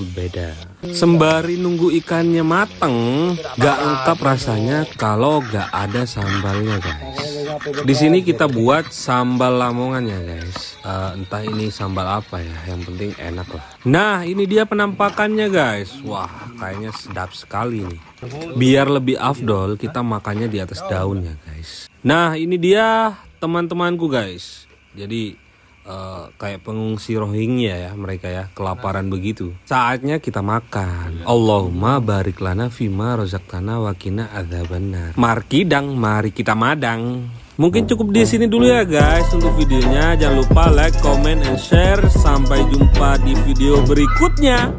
beda. Sembari nunggu ikannya mateng, gak lengkap rasanya kalau gak ada sambalnya guys. Di sini kita buat sambal lamongannya guys. Entah ini sambal apa ya, yang penting enak lah. Nah ini dia penampakannya guys. Wah kayaknya sedap sekali nih. Biar lebih afdol kita makannya di atas daunnya guys. Nah ini dia teman-temanku guys. Jadi kayak pengungsi Rohingya ya mereka ya, kelaparan begitu. Saatnya kita makan. Allahumma barik lana fima rozaqtana wa qina adzabannar. Markidang, mari kita madang. Mungkin cukup di sini dulu ya guys untuk videonya. Jangan lupa like, comment, and share. Sampai jumpa di video berikutnya.